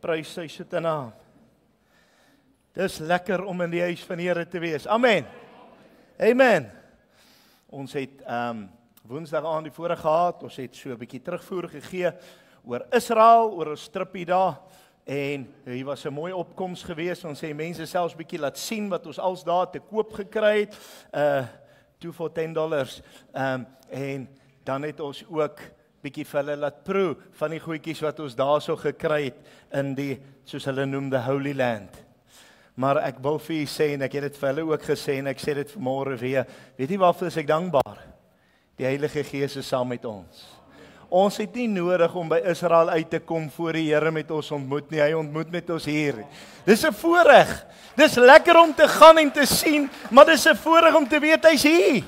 Prys sy soete naam. Dis lekker om in die huis van die Here te wees. Amen. Amen. Ons het Woensdag aan die voorreg gehad. Ons het so 'n bietjie terugvoer gegee oor Israel, oor 'n strippie daar. En hier was 'n mooi opkoms geweest. Ons sê mense selfs bietjie laat sien wat ons als daar te koop gekry het. 2 vir $10. En dan het ons ook bietjie vir hulle laat proe van die goedjies wat ons daarso gekry het in die, soos hulle noem, the Holy Land. Maar ek wil vir julle sê, en ek het dit vir hulle ook gesê, en ek sê dit vanmôre weer, weet jy waarvoor is ek dankbaar? Die Heilige Gees is saam met ons. Ons het nie nodig om by Israel uit te kom voor die Here met ons ontmoet nie, hy ontmoet met ons hier. Dis 'n voorreg, dis lekker om te gaan en te sien, maar dis 'n voorreg om te weet hy's hier.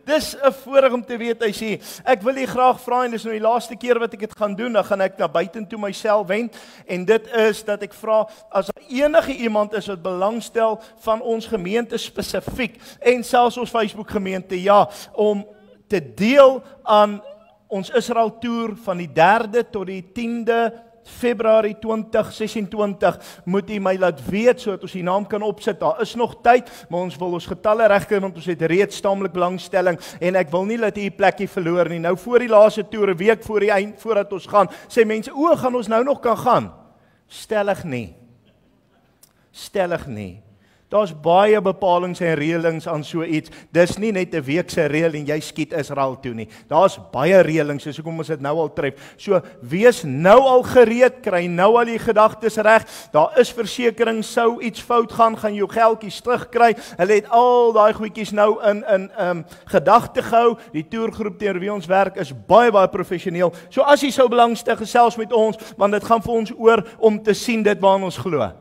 Dis 'n voorreg om te weet hy's hier. Ek wil u graag vra, en dis nou die laaste keer wat ek dit gaan doen, dan gaan ek na buitentoe myself wend, en dit is dat ek vra, as enige iemand is wat belangstel van ons gemeente spesifiek, en selfs ons Facebook gemeente, ja, om te deel aan ons Israel toer van die 3de tot die 10de Februarie 2026, moet u my laat weet, sodat ons die naam kan opsit. Daar is nog tyd, maar ons wil ons getalle regkry, want ons het reeds taamlik belangstelling, en ek wil nie dat u plekkie verloor nie. Nou voor die laaste toer, 'n week voor die eind, voordat ons gaan, sê mense, gaan ons nou nog kan gaan? Stellig nie. Stellig nie. Daar's baie bepalings en reëlings aan so iets. Dis nie net 'n week se reël en jy skiet Israel toe nie. Daar's baie reëlings, so kom ons dit nou al tref. So wees nou al gereed, kry nou al die gedagtes reg. Daar is versekering, sou iets fout gaan, gaan jou geldjies terugkry. Hulle het al daai goedjies nou in gedagte gehou. Die toergroep teenoor wie ons werk is baie professioneel. So as jy sou belangstel, gesels met ons, want dit gaan vir ons oor om te sien dit waarna ons glo.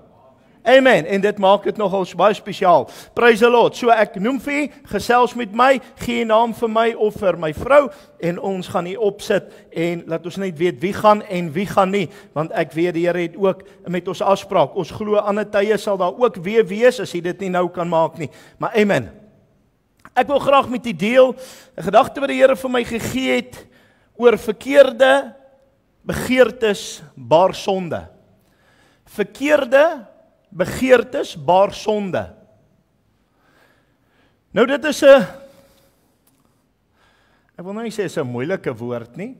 Amen, en dit maak dit nogal baie spesiaal. Praise the Lord. So ek noem vir u, gesels met my, gee 'n naam vir my of vir my vrou, en ons gaan hier opsit, en laat ons net weet wie gaan en wie gaan nie, want ek weet die Here het ook met ons afspraak. Ons glo ander tye sal daar ook weer wees, as hy dit nie nou kan maak nie. Maar amen. Ek wil graag met u deel 'n gedagte wat die Here vir my gegee het oor verkeerde begeertes baar sonde. Verkeerde begeertes baar sonde. Nou dit is ek wil nou nie sê is 'n moeilike woord nie,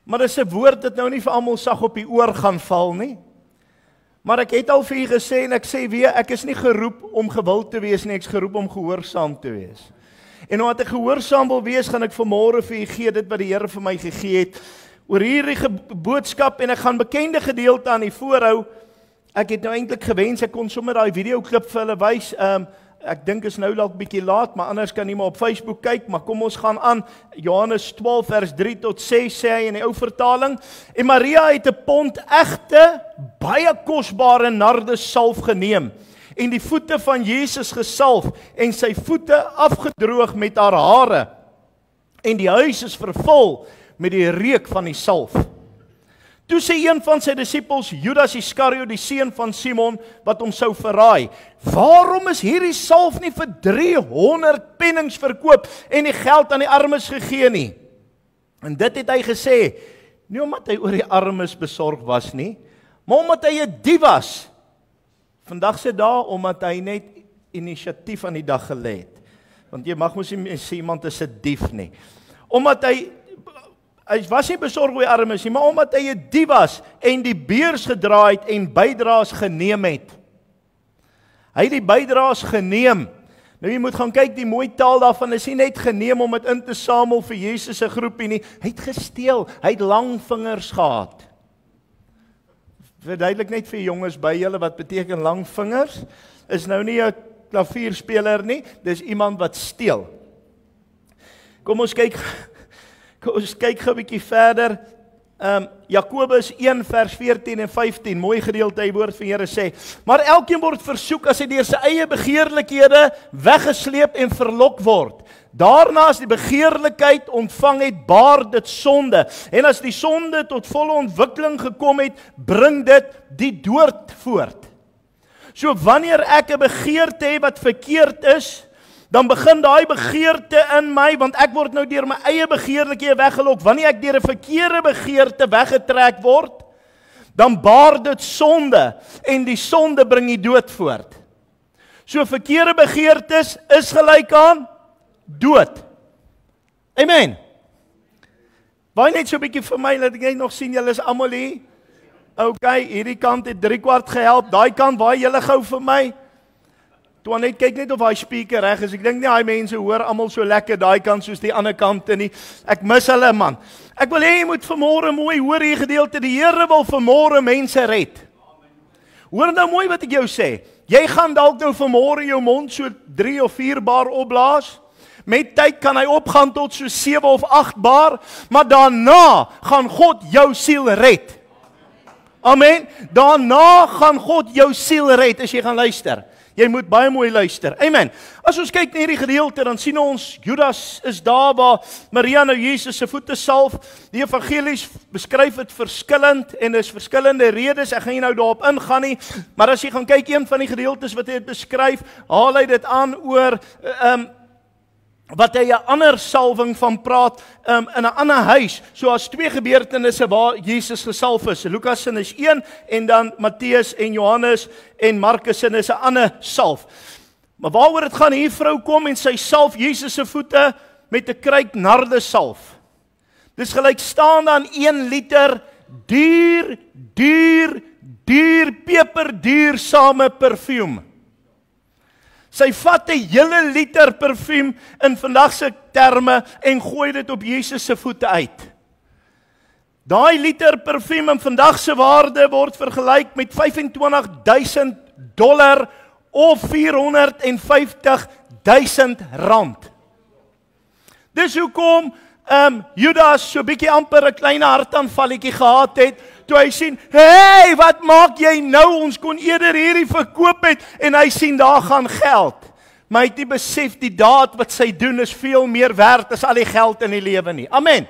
maar dit is 'n woord wat nou nie vir almal sag op die oor gaan val nie. Maar ek het al vir u gesê, en ek sê weer, ek is nie geroep om gewild te wees nie, ek is geroep om gehoorsaam te wees. En omdat ek gehoorsaam wil wees, gaan ek vanmôre vir u gee dit wat die Here vir my gegee het, oor hierdie boodskap, en ek gaan bekende gedeelte aan u voorhou. Ek het nou eintlik gewens, ek kon sommer daai videoklip vir hulle wys. Ek dink is nou dalk bietjie laat, maar anders kan jy maar op Facebook kyk, maar kom ons gaan aan. Johannes 12 vers 3 tot 6 sê hy in die ou vertaling. En Maria het 'n pond egte, baie kosbare nardussalf geneem en die voete van Jesus gesalf en sy voete afgedroog met haar hare. En die huis is vervul met die reuk van die salf. Toe sê een van sy disippels, Judas Iskariot, die seun van Simon, wat hom sou verraai, waarom is hierdie salf nie vir 300 pennings verkoop en die geld aan die armes gegee nie? En dit het hy gesê, nie omdat hy oor die armes besorg was nie, maar omdat hy 'n dief was. Vandag se dag, omdat hy net inisiatief aan die dag gelê het. Want jy mag mos nie sê iemand is 'n dief nie. Omdat hy was nie besorg oor die armes nie, maar omdat hy 'n dief was en die beurs gedraai het en bydraes geneem het. Hy het die bydraes geneem. Nou jy moet gaan kyk, die mooi taal daarvan is nie net geneem om dit in te samel vir Jesus se groepie nie. Hy het gesteel, hy het lang vingers gehad. Verduidelik net vir jonges by julle wat beteken lang vingers. Is nou nie 'n klavierspeler nie, dis iemand wat steel. Kom ons kyk gou 'n bietjie verder. Jakobus 1 vers 14 en 15, mooi gedeelte, die woord van die Here sê, maar elkeen word versoek as hy deur sy eie begeerlikhede weggesleep en verlok word. Daarna as die begeerlikheid ontvang het, baar dit sonde. En as die sonde tot volle ontwikkeling gekom het, bring dit die dood voort. So wanneer ek 'n begeerte het wat verkeerd is, dan begin daai begeerte in my, want ek word nou deur my eie begeerlikhede weggelok. Wanneer ek deur 'n verkeerde begeerte weggetrek word, dan baar dit sonde en die sonde bring die dood voort. So verkeerde begeertes is gelyk aan dood. Amen. Waai net so 'n bietjie vir my, laat ek net nog sien, julle is almal hier. OK, hierdie kant het 3/4 gehelp, daai kant waai julle gou vir my. Toe net kyk net of hy speaker reg is. Ek dink nie daai mense hoor almal so lekker daai kant soos die ander kante nie. Ek mis hulle man. Ek wil hê jy moet vanmôre mooi hoor hier gedeelte. Die Here wil vanmôre mense red. Hoor nou mooi wat ek jou sê. Jy gaan dalk nou vanmôre jou mond so 3 of 4 bar opblaas. Met tyd kan hy opgaan tot so 7 of 8 bar, maar daarna gaan God jou siel red. Amen. Daarna gaan God jou siel red as jy gaan luister. Jy moet baie mooi luister. Amen. As ons kyk na hierdie gedeelte, dan sien ons Judas is daar waar Maria nou Jesus se voete salf. Die evangelies beskryf dit verskillend en is verskillende redes. Ek gaan nie nou daarop ingaan nie, maar as jy gaan kyk een van die gedeeltes wat hy het beskryf, haal hy dit aan oor wat hy 'n ander salwing van praat in 'n ander huis. So as 2 gebeurtenisse waar Jesus gesalf is. Lukas se is 1 en dan Matteus en Johannes en Markus se is 'n ander salf. Maar waaroor dit gaan, hier vrou kom en sy salf Jesus se voete met 'n kruik nardesalf. Dis gelyk staan aan 1 liter duur peperduursame parfuum. Sy vat 'n hele liter parfuum in vandag se terme en gooi dit op Jesus se voete uit. Daai liter parfuum in vandag se waarde word vergelyk met $25,000 of R450,000. Dis hoekom Judas so bietjie amper 'n klein hartaanvalletjie gehad het, toe hy sien, hey, wat maak jy nou, ons kon eerder hierdie verkoop het, en hy sien, daar gaan geld. Maar hy het nie besef, die daad wat sy doen is veel meer werd as al die geld in die lewe nie. Amen.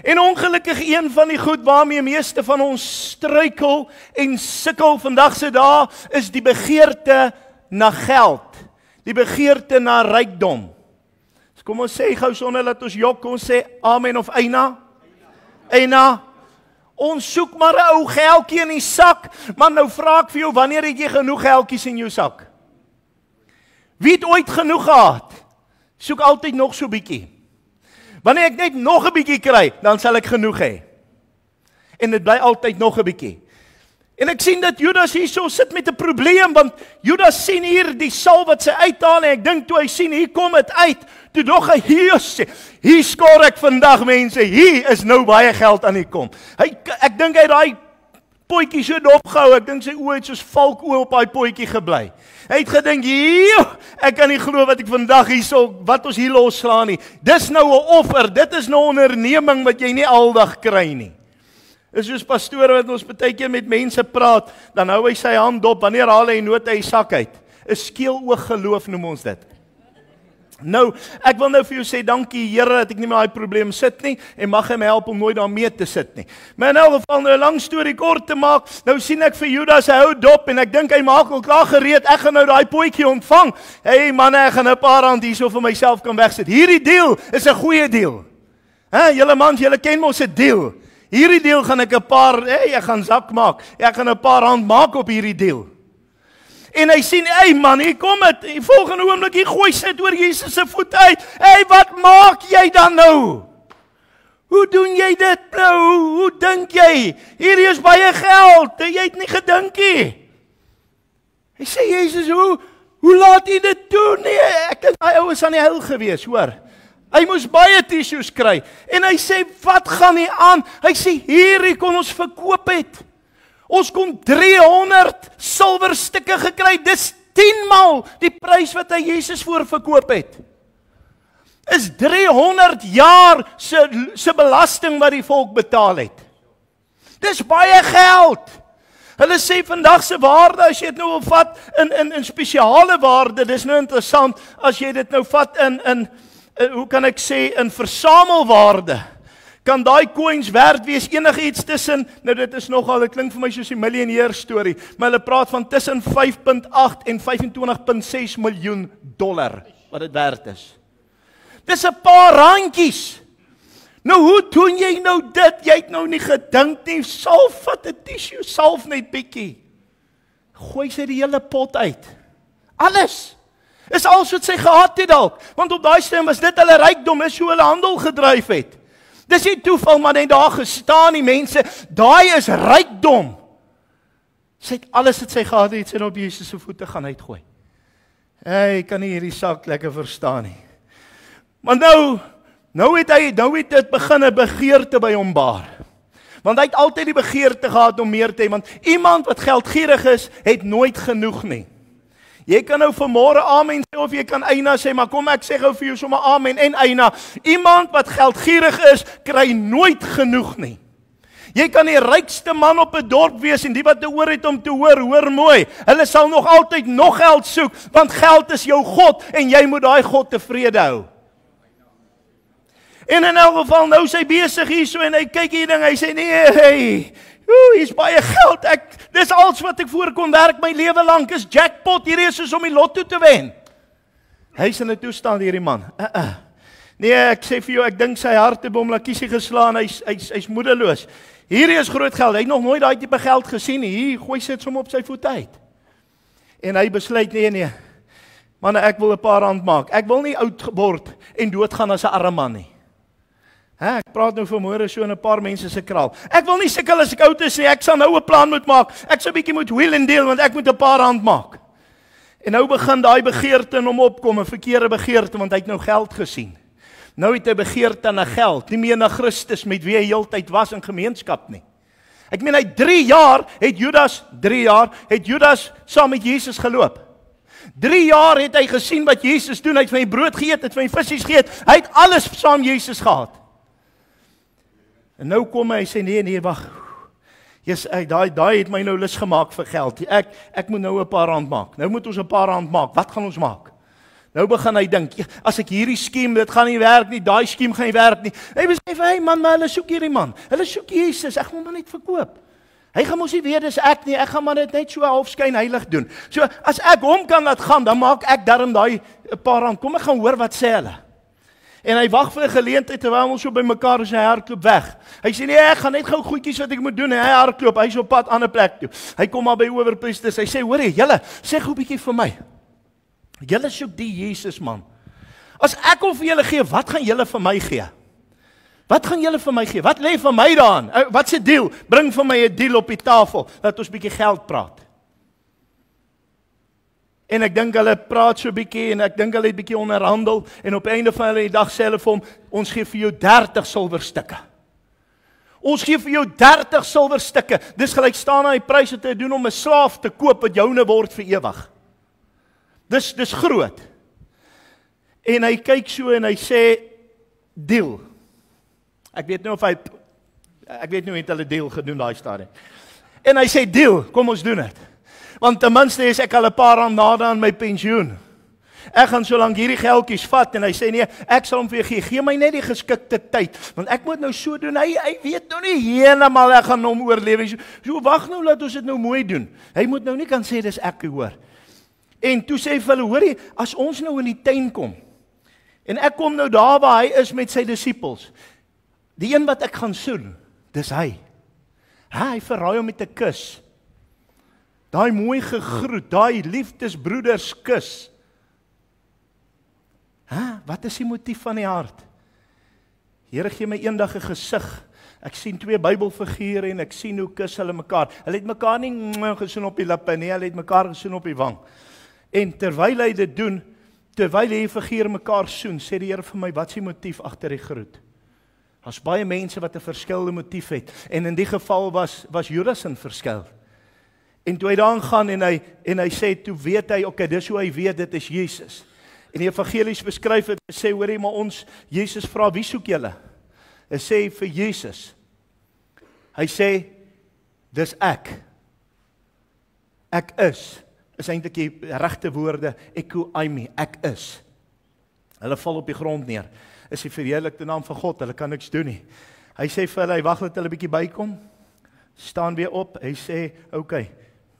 En ongelukkig een van die goed waarmee meeste van ons struikel en sukkel vandag se dae, is die begeerte na geld. Die begeerte na rykdom. So kom ons sê gou sonder dat ons jok, ons sê amen of eina. Eina. Ons soek maar 'n ou geldjie in die sak, maar nou vra ek vir jou, wanneer het jy genoeg geldjies in jou sak? Wie het ooit genoeg gehad? Soek altyd nog so bietjie. Wanneer ek net nog 'n bietjie kry, dan sal ek genoeg hê. En dit bly altyd nog 'n bietjie. En ek sien dat Judas hierso sit met 'n probleem, want Judas sien hier die salf wat sy uithaal, en ek dink toe hy sien, hier kom dit uit, toe dog hy, hier skoor ek vandag mense, hier is nou baie geld aan die kom. Ek dink hy het daai potjie so dopgehou, ek dink sy oë het soos valkoe op daai potjie gebly. Hy het gedink, ek kan nie glo wat ek vandag wat ons hier losslaan nie. Dis nou 'n offer, dit is nou 'n onderneming wat jy nie aldag kry nie. Is soos pastore wat ons baie keer met mense praat, dan hou hy sy hand op, wanneer haal hy noot uit die sak uit? 'n Skeeloog geloof noem ons dit. Nou, ek wil nou vir jou sê, dankie Here dat ek nie met daai probleem sit nie, en mag hy my help om nooit daarmee te sit nie. Maar in elk geval, nou 'n lang storie kort te maak, nou sien ek vir Judas, hy hou dop, en ek dink hy maak al klaar gereed, ek gaan nou daai potjie ontvang. Hey manne, ek gaan 'n paar rand hierso vir myself kan wegsit. Hierdie deal is 'n goeie deal. Julle mans, julle ken mos 'n deal. Hierdie deal gaan ek 'n paar, ek gaan sak maak. Ek gaan 'n paar rand maak op hierdie deal. En hy sien, hey man, hier kom dit. Die volgende oomblik, hier gooi sy dit oor Jesus se voet uit. Hey, wat maak jy dan nou? Hoe doen jy dit nou? Hoe dink jy? Hierdie is baie geld. Jy het nie gedink nie. Hy sê, Jesus, hoe laat jy dit doen? Nee, ek dink hy ou is aan die huil gewees, hoor. Hy moes baie tissues kry. En hy sê, wat gaan nie aan? Hy sê, hierdie kon ons verkoop het. Ons kon 300 silwerstukke gekry. Dis 10 maal die prys wat hy Jesus voor verkoop het. Is 300 jaar se belasting wat die volk betaal het. Dis baie geld. Hulle sê vandag se waarde, as jy dit nou wil vat in spesiale waarde, dis nou interessant, as jy dit nou vat in hoe kan ek sê, in versamelwaarde, kan daai coins werd wees enigiets tussen, nou dit is nogal, dit klink vir my soos die miljoneer storie, maar hulle praat van tussen 5.8 en 25.6 miljoen dollar, wat dit werd is. Dis 'n paar randjies. Nou hoe doen jy nou dit? Jy het nou nie gedink nie, salf, vat 'n tissue, salf net bietjie. Gooi sy die hele pot uit. Alles. Is alles wat sy gehad het dalk, want op daai stadium was dit hulle rykdom, is hoe hulle handel gedryf het. Dis nie toeval, maar net daar gestaan die mense, daai is rykdom. Sy het alles wat sy gehad het, sy op Jesus se voete gaan uitgooi. Hy kan nie hierdie saak lekker verstaan nie. Maar nou het dit begin 'n begeerte by hom baar. Want hy het altyd die begeerte gehad om meer te hê, want iemand wat geldgierig is, het nooit genoeg nie. Jy kan nou vanmôre amen sê of jy kan eina sê, maar kom ek sê gou vir jou sommer amen en eina. Iemand wat geldgierig is, kry nooit genoeg nie. Jy kan die rykste man op 'n dorp wees en die wat 'n oor het om te hoor mooi. Hulle sal nog altyd nog geld soek, want geld is jou God en jy moet daai God tevrede hou. En in elk geval, nou is hy besig hierso en hy kyk hier ding, hy sê nee, hier's baie geld, dis alles wat ek voor kon werk my lewe lank, is jackpot, hierdie is soos om die lotto te wen. Hy's in 'n toestand hierdie man, Nee, ek sê vir jou, ek dink sy hart het hom laat kiesie geslaan, hy's moedeloos. Hierdie is groot geld, hy het nog nooit daai tipe geld gesien nie, hier, gooi sit hom op sy voet uit. En hy besluit, nee, man, ek wil 'n paar rand maak, ek wil nie oud word en doodgaan as 'n arme man nie. Ek praat nou vanmôre so in 'n paar mense se kraal. Ek wil nie sukkel as ek oud is nie, ek sal nou 'n plan moet maak. Ek sou 'n bietjie moet wheel and deal want ek moet 'n paar rand maak. En nou begin daai begeerte in hom opkom, 'n verkeerde begeerte want hy het nou geld gesien. Nou het hy begeerte na geld, nie meer na Christus met wie hy heeltyd was in gemeenskap nie. Ek meen hy 3 jaar het Judas saam met Jesus geloop. 3 jaar het hy gesien wat Jesus doen, hy het van die brood geëet, het van die visse geëet, hy het alles saam Jesus gehad. En nou kom hy sê nee, wag. Jesus, daai het my nou lus gemaak vir geld. Ek moet nou 'n paar rand maak. Nou moet ons 'n paar rand maak. Wat gaan ons maak? Nou begin hy dink, as ek hierdie skiem, dit gaan nie werk nie, daai skiem gaan nie werk nie. Hy besef, hey man, maar hulle soek hierdie man. Hulle soek Jesus, ek gaan hom net verkoop. Hy gaan mos nie weet dis ek nie, ek gaan maar dit net so halfskyn heilig doen. So as ek hom kan laat gaan, dan maak ek darm daai 'n paar rand. Kom ek gaan hoor wat sê hulle. En hy wag vir 'n geleentheid terwyl ons so by mekaar is, hy hardloop weg. Hy sê nee, ek gaan net gou goedjies wat ek moet doen en hy hardloop, hy's op pad aan 'n plek toe. Hy kom maar by owerpriesters. Hy sê, "Hoor julle, sê gou 'n bietjie vir my. Julle soek die Jesus man. As ek hom vir julle gee, wat gaan julle vir my gee? Wat gaan julle vir my gee? Wat lê vir my daarin? Wat se deal? Bring vir my 'n deal op die tafel dat ons 'n bietjie geld praat." En ek dink hulle praat so 'n bietjie en ek dink hulle het 'n bietjie onderhandel en op einde van die dag sê hulle vir hom, "Ons gee vir jou 30 silwerstukke. Ons gee vir jou 30 silwerstukke. Dis gelyk staan aan die prys wat hy doen om 'n slaaf te koop wat joune word vir ewig." Dis groot. En hy kyk so en hy sê, "Deal." Ek weet nie het hulle deal gedoen daai stadium. En hy sê, "Deal, kom ons doen dit. Want ten minste is ek al 'n paar rand nader aan my pensioen. Ek gaan so lank hierdie geldjies vat." En hy sê, "Nee, ek sal hom vir jou gee. Gee my net die geskikte tyd, want ek moet nou so doen. Hy weet nou nie heeltemal ek gaan hom oorleef. So wag nou, laat ons dit nou mooi doen. Hy moet nou nie kan sê dis ek hoor." En toe sê vir hulle, "Hoorie, as ons nou in die tuin kom en ek kom nou daar waar hy is met sy disippels, die een wat ek gaan soen, dis hy. Hy verraai hom met 'n kus. Daai mooi gegroet, daai liefdesbroeders kus. Wat is die motief van die hart? Here gee my eendag 'n gesig. Ek sien 2 Bybelfigure en ek sien hoe kus hulle mekaar. Hulle het mekaar nie gesoen op die lippe nie, hulle het mekaar gesoen op die wang. En terwyl hy dit doen, terwyl die figuur mekaar soen, sê die Here vir my, wat is die motief agter die groet? Daar's baie mense wat 'n verskillende motief het, en in die geval was Judas 'n verskil. En toe hy daarin gaan en hy sê, toe weet hy, okay, dis hoe hy weet, dit is Jesus. En die evangelies beskryf het, sê, hoorie, maar Jesus vra, wie soek julle? Hy sê vir Jesus. Hy sê, dis ek. Ek is eintlik die regte woorde, eko eimi, ek is. Hulle val op die grond neer. Is die verheerlikte naam van God, hulle kan niks doen nie. Hy sê vir hulle, hy wag dat hulle bietjie bykom, staan weer op, hy sê, okay,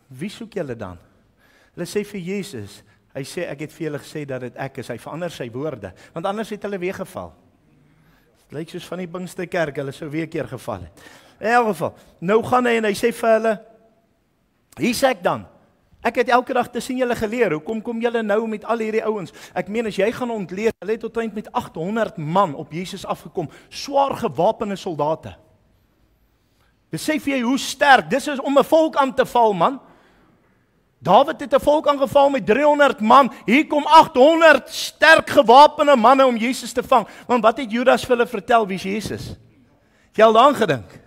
wie soek julle dan? Hulle sê vir Jesus, hy sê, ek het vir julle gesê dat dit ek is, hy verander sy woorde, want anders het hulle weer geval. Lyk soos van die Pinksterkerk, hulle sou weer keer geval het. In elk geval, nou gaan hy en hy sê vir hulle, hier sê ek dan, ek het elke dag tussen julle geleer, hoekom kom julle nou met al hierdie ouens? Ek meen, as jy gaan ontleed, hulle het tot eind met 800 man op Jesus afgekom, swaar gewapende soldate. Besef jy hoe sterk, dis is om 'n volk aan te val, man. Dawid het 'n volk aangeval met 300 man, hier kom 800 sterk gewapende manne om Jesus te vang. Want wat het Judas vir hulle vertel, wie is Jesus? Het jy al daaraan gedink?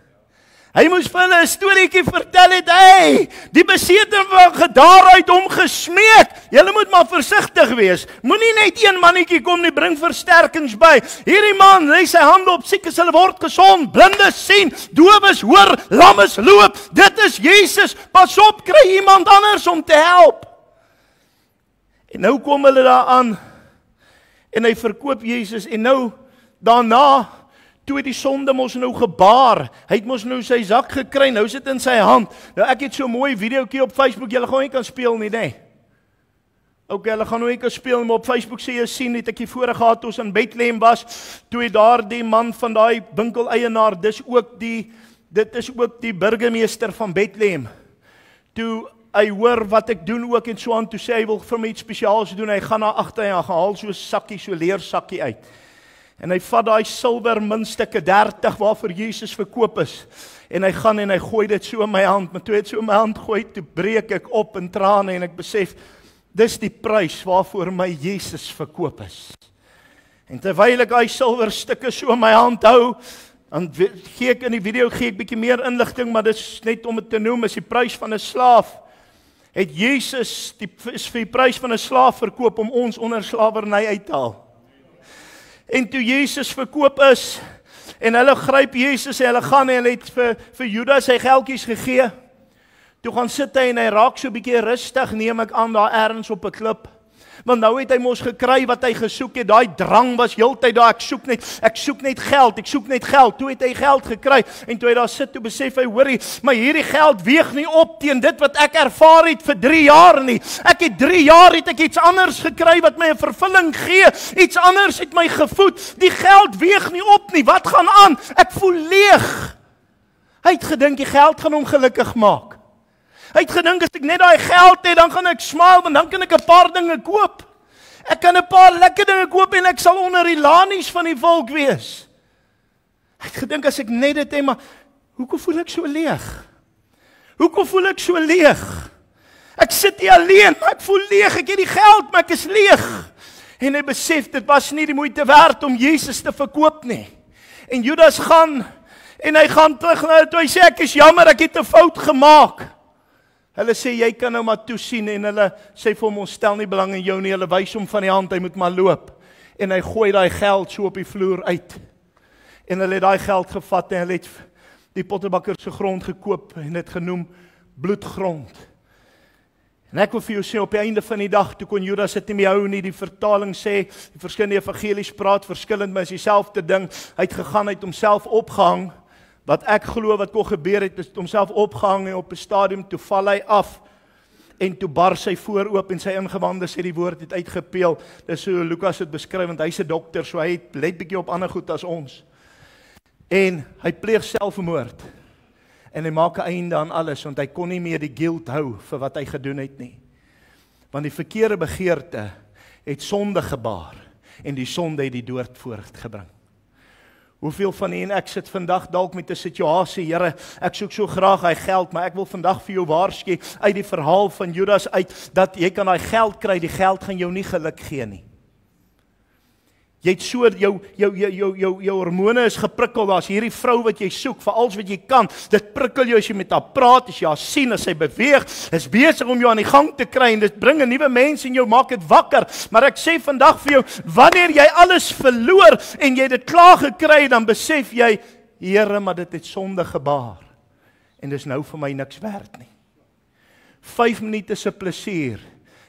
Hy moes vir hulle 'n storieetjie vertel het, hey, die beseter het daaruit hom gesmeek. Julle moet maar versigtig wees. Moenie net een mannetjie kom nie, bring versterkings by. Hierdie man lê sy hande op siekes, hulle word gesond, blindes sien, dowes hoor, lammes loop. Dit is Jesus. Pas op, kry iemand anders om te help. En nou kom hulle daar aan en hy verkoop Jesus en nou daarna toe die sonde mos nou gebaar. Hy het mos nou sy sak gekry, nou sit in sy hand. Nou ek het so 'n mooi videoetjie op Facebook, julle gaan nie kan speel nie, nê? Okay, hulle gaan nou nie kan speel, maar op Facebook sê jy sien, het ek hier voor gehad toe ons in Bethlehem was, toe daar die man van daai winkeleienaar, dit is ook die burgemeester van Bethlehem. Toe hy hoor wat ek doen ook en so aan, toe sê hy wil vir my iets spesiaals doen, hy gaan na agter en hy haal so 'n sakkie, so 'n leersakkie uit. En hy vat daai silwer muntstukke 30 waarvoor Jesus verkoop is. En hy gaan en hy gooi dit so in my hand. Maar toe het so in my hand gooi, toe breek ek op in trane en ek besef, dis die prys waarvoor my Jesus verkoop is. En terwyl ek daai silwer stukke so in my hand hou, dan gee ek in die video bietjie meer inligting, maar dit is net om dit te noem, is die prys van 'n slaaf. Het Jesus is vir die prys van 'n slaaf verkoop om ons onder slawerny uit te haal. En toe Jesus verkoop is, en hulle gryp Jesus en hulle gaan en hulle het vir Judas sy geldjies gegee, toe gaan sit hy en hy raak so 'n bietjie rustig, neem ek aan daar ergens op 'n klip, want nou het hy mos gekry wat hy gesoek het, daai drang was heeltyd daar, ek soek net geld, toe het hy geld gekry, en toe hy daar sit, toe besef hy, hoorie, maar hierdie geld weeg nie op teen dit wat ek ervaar het vir 3 jaar nie, ek het 3 jaar het ek iets anders gekry wat my 'n vervulling gee, iets anders het my gevoed, die geld weeg nie op nie, wat gaan aan, ek voel leeg, hy het gedink die geld gaan hom gelukkig maak. Hy het gedink, as ek net daai geld het, dan gaan ek smile, want dan kan ek 'n paar dinge koop. Ek kan 'n paar lekker dinge koop en ek sal onder die lanies van die volk wees. Hy het gedink, as ek net dit het, maar hoekom voel ek so leeg? Hoekom voel ek so leeg? Ek sit hier alleen, maar ek voel leeg, ek het die geld, maar ek is leeg. En hy besef, dit was nie die moeite werd om Jesus te verkoop nie. En Judas gaan, en hy gaan terug, toe hy sê, ek is jammer, ek het 'n fout gemaak. Hulle sê, jy kan nou maar toesien, en hulle sê vir hom, ons stel nie belang in jou nie, hulle wys hom van die hand, hy moet maar loop. En hy gooi daai geld so op die vloer uit. En hulle het daai geld gevat, en hulle het die pottebakker se grond gekoop, en het genoem bloedgrond. En ek wil vir jou sê, op die einde van die dag, toe kon Judas dit nie meer hou nie, die vertaling sê, die verskillende evangelies praat verskillend, maar is dieselfde ding, hy het gegaan, hy het homself opgehang, wat ek glo wat kon gebeur het, is homself opgehang en op 'n stadium, toe val hy af, en toe bar sy voor oop, en sy ingewande sê die woord het uitgepeel, dis so Lukas het beskryf, want hy's 'n dokter, so hy let bietjie op ander goed as ons, en hy pleeg selfmoord, en hy maak 'n einde aan alles, want hy kon nie meer die guilt hou, vir wat hy gedoen het nie, want die verkeerde begeerte, het sonde gebaar, en die sonde het die dood voortgebring. Hoeveel van u en ek sit vandag dalk met 'n situasie, Here, ek soek so graag hy geld, maar ek wil vandag vir jou waarsku uit die verhaal van Judas uit, dat jy kan daai geld kry, die geld gaan jou nie geluk gee nie. Jy het so, jou hormone is geprikkel, daar's hierdie vrou wat jy soek, vir alles wat jy kan, dit prikkel jou as jy met haar praat, as jy haar sien, as sy beweeg, is besig om jou aan die gang te kry, en dit bring 'n nuwe mens in jou, maak dit wakker, maar ek sê vandag vir jou, wanneer jy alles verloor, en jy dit klaar gekry, dan besef jy, Here, maar dit het sonde gebaar, en dis nou vir my niks werd nie. 5 minute se plesier,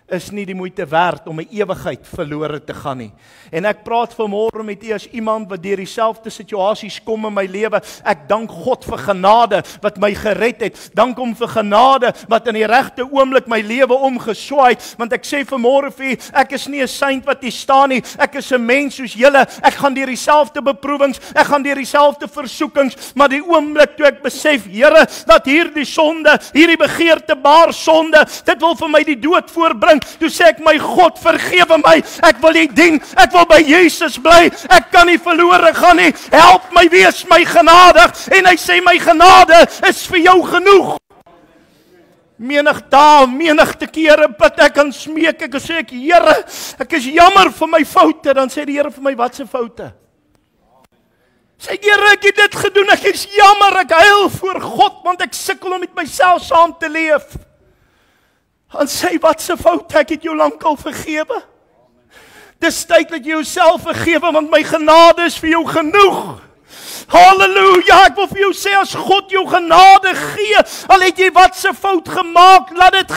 is nie die moeite werd om 'n ewigheid verlore te gaan nie. En ek praat vanmôre met u as iemand wat deur dieselfde situasies kom in my lewe. Ek dank God vir genade wat my gered het. Dank hom vir genade wat in die regte oomblik my lewe omgeswaai het. Want ek sê vanmôre vir u, ek is nie 'n saint wat hier staan nie. Ek is 'n mens soos julle. Ek gaan deur dieselfde beproewings, ek gaan deur dieselfde versoekings, maar die oomblik toe ek besef, Here, dat hierdie sonde, hierdie begeerte baar sonde, dit wil vir my die dood voorbring. Toe sê ek, my God, vergewe my, ek wil U dien, ek wil by Jesus bly, ek kan nie verlore gaan nie, help my, wees my genadig, en hy sê, my genade is vir jou genoeg. Menigte kere bid ek en smeek ek en sê ek, Here, ek is jammer vir my foute, dan sê die Here vir my, wat se foute? Sê Here, ek het dit gedoen, ek is jammer, ek huil voor God, want ek sukkel om met myself saam te leef. Dan sê, wat se foute, ek het jou lankal vergewe. Dis tyd dat jy jouself vergewe, want my genade is vir jou genoeg. Halleluja, ek wil vir jou sê, as God jou genade gee, al het jy wat se fout gemaak, laat dit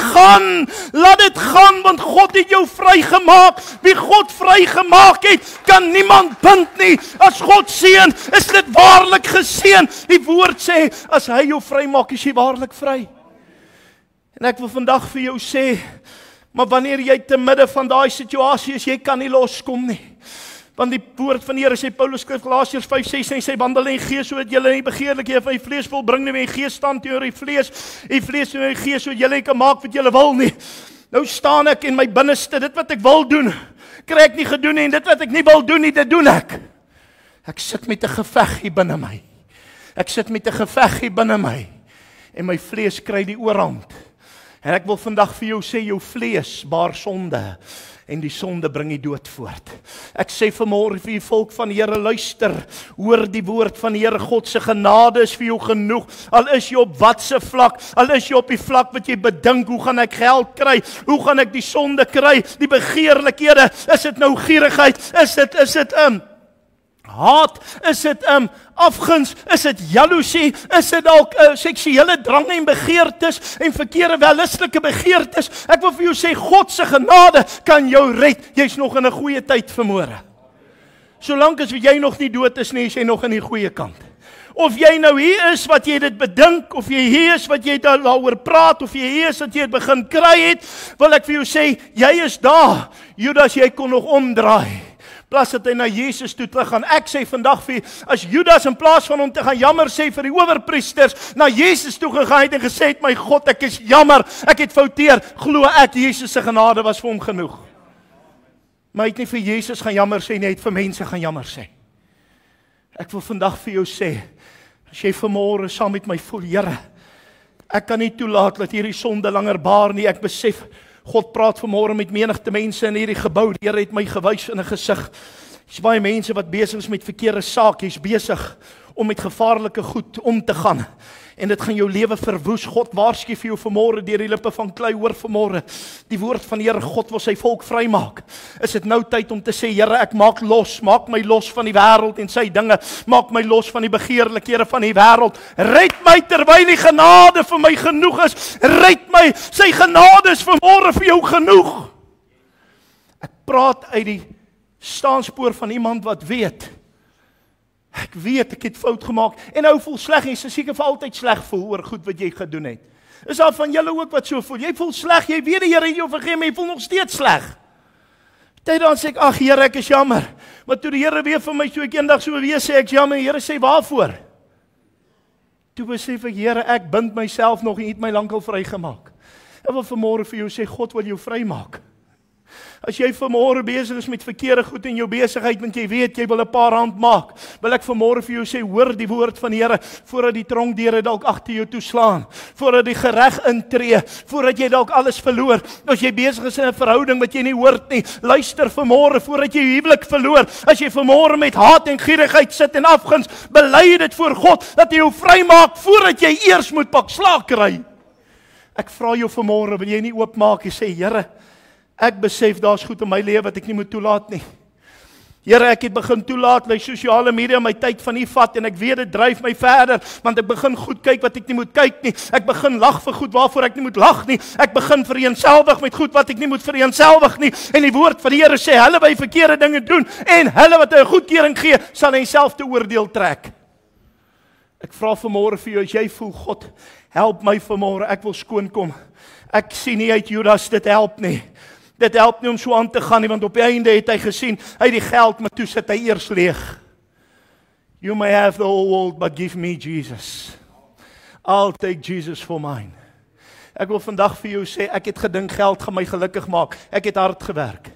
gaan, want God het jou vrygemaak. Wie God vrygemaak het, kan niemand bind nie. As God seën, is dit waarlik geseën. Die woord sê, as hy jou vrymaak, is jy waarlik vry. En ek wil vandag vir jou sê, maar wanneer jy te midde van daai situasie is, jy kan nie loskom nie. Want die woord van die Here sê, Paulus skryf Galasiërs 5:6, en hy sê, wandel in die gees, sodat julle nie begeerlikhede van die vlees volbring nie, en die gees staan teenoor die vlees teenoor die gees, sodat julle nie kan maak wat julle wil nie. Nou staan ek in my binneste, dit wat ek wil doen, kry ek nie gedoen nie, en dit wat ek nie wil doen nie, dit doen ek. Ek sit met 'n geveg hier binne my. En my vlees kry die oorhand. En ek wil vandag vir jou sê, jou vlees baar sonde, en die sonde bring die dood voort. Ek sê vanmôre vir die volk van die Here, luister, hoor die woord van die Here, God se genade is vir jou genoeg, al is jy op watse vlak, al is jy op die vlak wat jy bedink, hoe gaan ek geld kry, hoe gaan ek die sonde kry, die begeerlikhede, is dit nou gierigheid, is dit haat, is dit afguns, is dit jaloesie, is dit dalk seksuele drang en begeertes en verkeerde wellustelike begeertes. Ek wil vir jou sê, God se genade kan jou red. Jy's nog in 'n goeie tyd vanmôre. Solank as jy nog nie dood is nie, is jy nog in die goeie kant. Of jy nou hier is wat jy dit bedink, of jy hier is wat jy daaroor praat, of jy hier is wat jy het begin kry het, wil ek vir jou sê, jy is daar. Judas, jy kon nog omdraai. Plaas dat hy na Jesus toe teruggaan. Ek sê vandag vir, as Judas in plaas van hom te gaan jammer sê vir die owerpriesters, na Jesus toe gegaan het en gesê het, my God, ek is jammer, ek het fouteer, glo ek, Jesus se genade was vir hom genoeg. Maar hy het nie vir Jesus gaan jammer sê nie, hy het vir mense gaan jammer sê. Ek wil vandag vir jou sê, as jy vanmôre saam met my voel, Here, ek kan nie toelaat dat hierdie sonde langer baar nie, ek besef, God praat vanmôre met menigte mense in hierdie gebou. Die Here het my gewys in 'n gesig. Dis baie mense wat besig is met verkeerde sake. Jy's besig om met gevaarlike goed om te gaan. En dit gaan jou lewe verwoes. God waarsku vir jou vanmôre deur die lippe van klei, hoor vanmôre. Die woord van die Here, God wil sy volk vrymaak. Is dit nou tyd om te sê, Here, ek maak my los van die wêreld en sy dinge. Maak my los van die begeerlikhede van die wêreld. Red my terwyl die genade vir my genoeg is. Red my, sy genade is vanmôre vir jou genoeg. Ek praat uit die staanspoor van iemand wat weet. Ek weet, ek het fout gemaak, en nou voel sleg, en jy sal seker vir altyd sleg voel oor goed wat jy gedoen het. Is daar van julle ook wat so voel? Jy voel sleg, jy weet die Here het jou vergewe, maar jy voel nog steeds sleg. Tyd dan sê ek, ag Here, ek is jammer. Maar toe die Here weer vir my so ek eendag so weer sê, ek is jammer, die Here sê, waarvoor? Toe besef ek, Here, ek bind myself nog en het my lankal vrygemaak. Ek wil vanmôre vir jou sê, God wil jou vrymaak. As jy vanmôre besig is met verkeerde goed in jou besigheid, want jy weet, jy wil 'n paar rand maak, wil ek vanmôre vir jou sê, hoor die woord van die Here, voordat die tronkdeure dalk agter jou toeslaan, voordat die gereg intree, voordat jy dalk alles verloor, as jy besig is in 'n verhouding wat jy nie hoort nie, luister vanmôre, voordat jy huwelik verloor, as jy vanmôre met haat en gierigheid sit en afguns, bely dit voor God, dat hy jou vrymaak, voordat jy eers moet pak slaag kry. Ek vra jou vanmôre, wil jy nie oopmaak en sê, Here, ek besef daar's goed in my lewe wat ek nie moet toelaat nie. Here, ek het begin toelaat, my sosiale media my tyd van nie vat, en ek weet dit dryf my verder, want ek begin goed kyk wat ek nie moet kyk nie, ek begin lag vir goed waarvoor ek nie moet lag nie, ek begin vereenselwig met goed wat ek nie moet vereenselwig nie, en die woord van die Here sê, hulle by verkeerde dinge doen, en hulle wat 'n goedkeuring gee, sal hy self te oordeel trek. Ek vra vanmôre vir jou, as jy voel, God, help my vanmôre, ek wil skoon kom, ek sien nie uit Judas, dit help nie. Dit help nie om so aan te gaan nie, want op die einde het hy gesien, hy het die geld, maar toe sit hy eers leeg. You may have the whole world, but give me Jesus. I'll take Jesus for mine. Ek wil vandag vir jou sê, ek het gedink geld gaan my gelukkig maak. Ek het hard gewerk.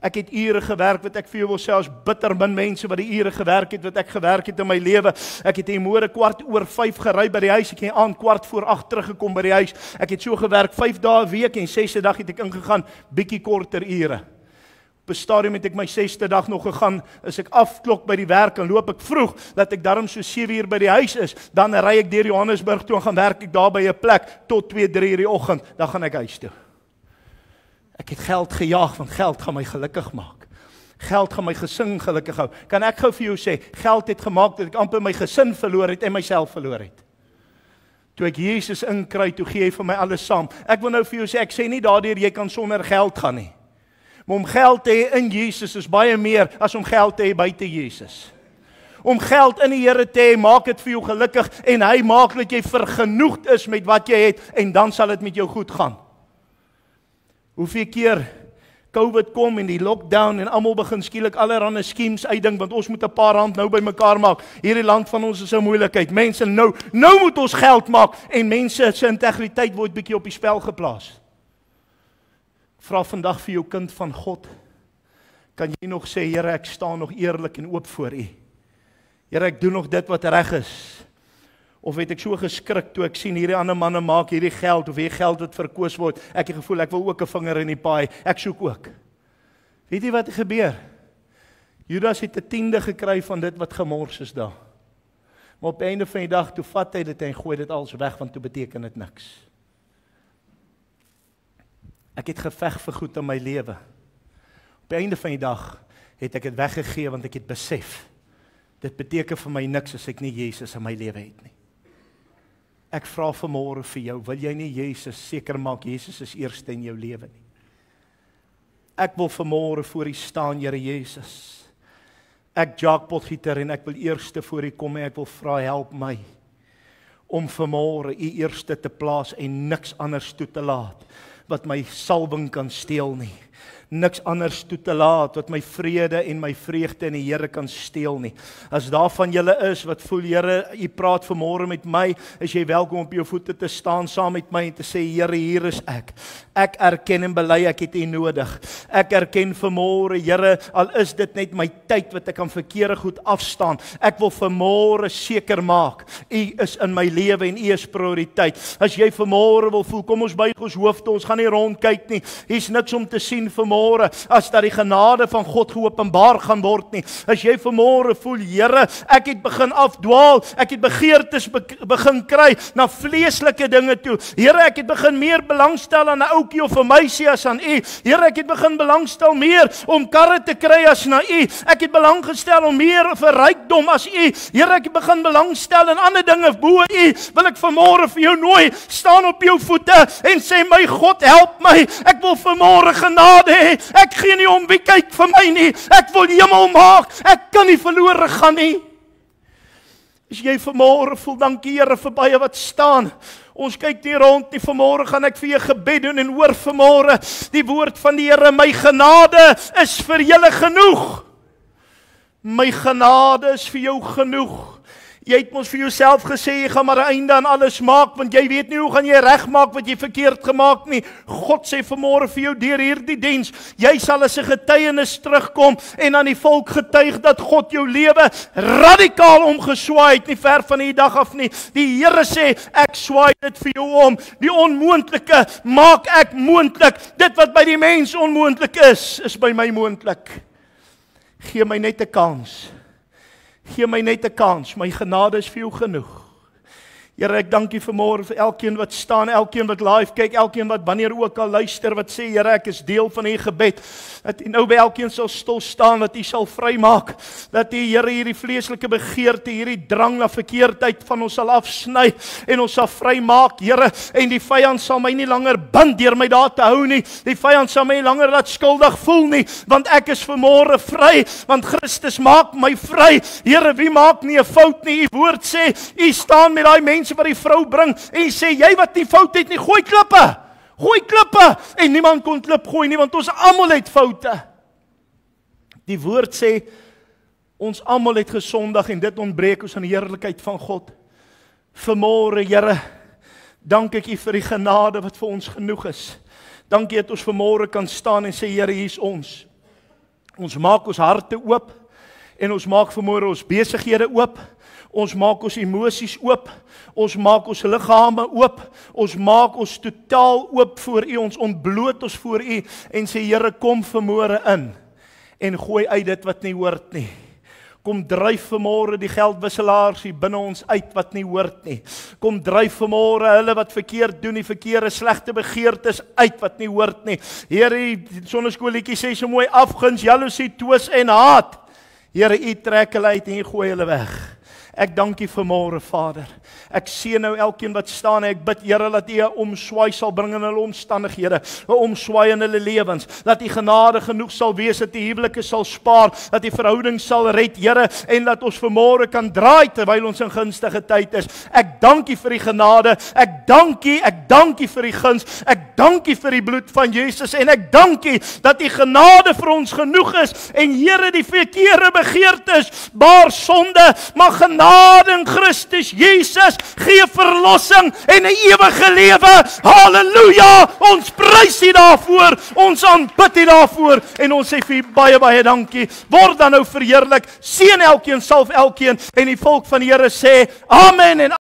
Ek het ure gewerk, wat ek vir jou wil sê, as bitter min mense wat die ure gewerk het, wat ek gewerk het in my lewe. Ek het hier môre 4:15 gery by die huis, ek het aan 7:15 teruggekom by die huis. Ek het so gewerk 5 dae 'n week, en 6de dag het ek ingegaan, bietjie korter ure. Op 'n stadium het ek my 6de dag nog gegaan, as ek afklok by die werk, en loop ek vroeg, dat ek daarom so 7 uur by die huis is, dan ry ek deur Johannesburg toe, en gaan werk ek daar by 'n plek, tot 2-3 uur die oggend, dan gaan ek huis toe. Ek het geld gejaag, want geld gaan my gelukkig maak. Geld gaan my gesin gelukkig hou. Kan ek gou vir jou sê, geld het gemaak dat ek amper my gesin verloor het en myself verloor het. Toe ek Jesus inkry, toe gee hy vir my alles saam. Ek wil nou vir jou sê, ek sê nie daardeur jy kan sonder geld gaan nie. Maar om geld te hê in Jesus is baie meer as om geld te hê buite Jesus. Om geld in die Here te hê, maak dit vir jou gelukkig, en hy maak dat jy vergenoegd is met wat jy het, en dan sal dit met jou goed gaan. Hoeveel keer COVID kom en die lockdown en almal begin skielik allerlei skemes uitdink, want ons moet 'n paar rand nou bymekaar maak. Hierdie land van ons is 'n moeilikheid. Mense nou moet ons geld maak, en mense se integriteit word bietjie op die spel geplaas. Vra vandag vir jou kind van God, kan jy nog sê, Here, ek staan nog eerlik en oop voor U. Here, ek doen nog dit wat reg is. Of het ek so geskrik toe ek sien hierdie ander manne maak hierdie geld, of hierdie geld wat verkoos word, ek het gevoel, ek wil ook 'n vinger in die paai, ek soek ook. Weet jy wat gebeur? Judas het 'n 10de gekry van dit wat gemors is daar. Maar op die einde van die dag, toe vat hy dit en gooi dit alles weg, want toe beteken dit niks. Ek het geveg vir goed in my lewe. Op die einde van die dag, het ek dit weggegee, want ek het besef, dit beteken vir my niks as ek nie Jesus in my lewe het nie. Ek vra vanmôre vir jou, wil jy nie Jesus seker maak, Jesus is eerste in jou lewe nie? Ek wil vanmôre voor U staan, Here Jesus. Ek Jacques Potgieter, en ek wil eerste voor U kom, en ek wil vra, help my, om vanmôre U eerste te plaas, en niks anders toe te laat, wat my salwing kan steel nie. Niks anders toe te laat, wat my vrede en my vreugde in die Here kan steel nie. As daar van julle is, wat voel, Here, U praat vanmôre met my, is jy welkom op jou voete te staan saam met my, en te sê, Here, hier is ek. Ek erken en bely, ek het U nodig. Ek erken vanmôre, Here, al is dit net my tyd, wat ek aan verkeerde goed afstaan. Ek wil vanmôre seker maak, U is in my lewe, en U is prioriteit. As jy vanmôre wil voel, kom ons buig ons hoofde, ons gaan nie rondkyk nie. Hier's niks om te sien vanmôre, as dat die genade van God geopenbaar gaan word nie. As jy vanmôre voel, Here, ek het begin afdwaal, ek het begeertes begin kry na vleeslike dinge toe. Here, ek het begin meer belangstel aan 'n ouetjie of 'n meisie as aan U. Here, ek het begin belangstel meer om karre te kry as na U. Ek het belang gestel om meer vir rykdom as U. Here, ek het begin belangstel in ander dinge bo U. Wil ek vanmôre vir jou nooi, staan op jou voete en sê, my God, help my. Ek wil vanmôre genade hê. Ek gee nie om wie kyk vir my nie. Ek wil hemel maak. Ek kan nie verlore gaan nie. As jy vanmôre voel, dankie Here vir baie wat staan. Ons kyk nie rond nie. Vanmôre gaan ek vir jou gebed doen, en hoor vanmôre die woord van die Here, my genade is vir julle genoeg. My genade is vir jou genoeg. Jy het mos vir jouself gesê, jy gaan maar 'n einde aan alles maak, want jy weet nie hoe gaan jy regmaak wat jy verkeerd gemaak nie. God sê vanmôre vir jou deur hierdie diens, jy sal as 'n getuienis terugkom en aan die volk getuig dat God jou lewe radikaal omgeswaai het, nie ver van die dag af nie. Die Here sê, ek swaai dit vir jou om. Die onmoontlike maak ek moontlik. Dit wat by die mens onmoontlik is by my moontlik. Gee my net 'n kans. Gee my net 'n kans, my genade is vir jou genoeg. Here, ek dank U vanmôre vir elkeen wat staan, elkeen wat live kyk, elkeen wat wanneer ook al luister, wat sê, Here, ek is deel van U gebed. Dat U nou by elkeen sal stil staan, dat U sal vrymaak, dat U, Here, hierdie vleeslike begeerte, hierdie drang na verkeerdheid van ons sal afsny en ons sal vrymaak, Here, en die vyand sal my nie langer bind deur my daar te hou nie. Die vyand sal my nie langer laat skuldig voel nie, want ek is vanmôre vry, want Christus maak my vry. Here, wie maak nie 'n fout nie? U woord sê, U staan met daai mense wat die vrou bring, en sê, jy wat nie fout het nie, gooi klippe. Gooi klippe. En niemand kon klip gooi nie, want ons almal het foute. Die woord sê, ons almal het gesondig, en dit ontbreek ons aan die heerlikheid van God. Vanmôre, Here, dank ek U vir die genade wat vir ons genoeg is. Dankie dat ons vanmôre kan staan en sê, Here, hier is ons. Ons maak ons harte oop, en ons maak vanmôre ons besighede oop. Ons maak ons emosies oop, ons maak ons liggame oop, ons maak ons totaal oop voor U, ons ontbloot ons voor U, en sê, Here, kom vanmôre in, en gooi uit dit wat nie hoort nie. Kom dryf vanmôre die geldwisselaars hier binne ons uit wat nie hoort nie. Kom dryf vanmôre hulle wat verkeerd doen, die verkeerde slegte begeertes uit wat nie hoort nie. Here, die sonneskoolletjie sê so mooi, afguns, jaloesie, twis en haat. Here, U trek hulle uit en U gooi hulle weg. Ek dank U vanmôre, Vader. Ek sien nou elkeen wat staan, en ek bid, Here, dat U 'n omswaai sal bring in hulle omstandighede, 'n omswaai in hulle lewens, dat U genade genoeg sal wees, dat U huwelike sal spaar, dat U verhoudings sal red, Here, en dat ons vanmôre kan draai terwyl ons in gunstige tyd is. Ek dank U vir die genade, ek dank U vir die guns, ek dank U vir die bloed van Jesus, en ek dank U dat U genade vir ons genoeg is, en Here, die verkeerde begeertes, baar sonde, mag genade in Christus Jesus gee verlossing en 'n ewige lewe. Halleluja! Ons prys U daarvoor, ons aanbid U daarvoor, en ons sê vir U baie, baie dankie. Word dan nou verheerlik, seën elkeen, salf elkeen, en die volk van die Here sê, amen en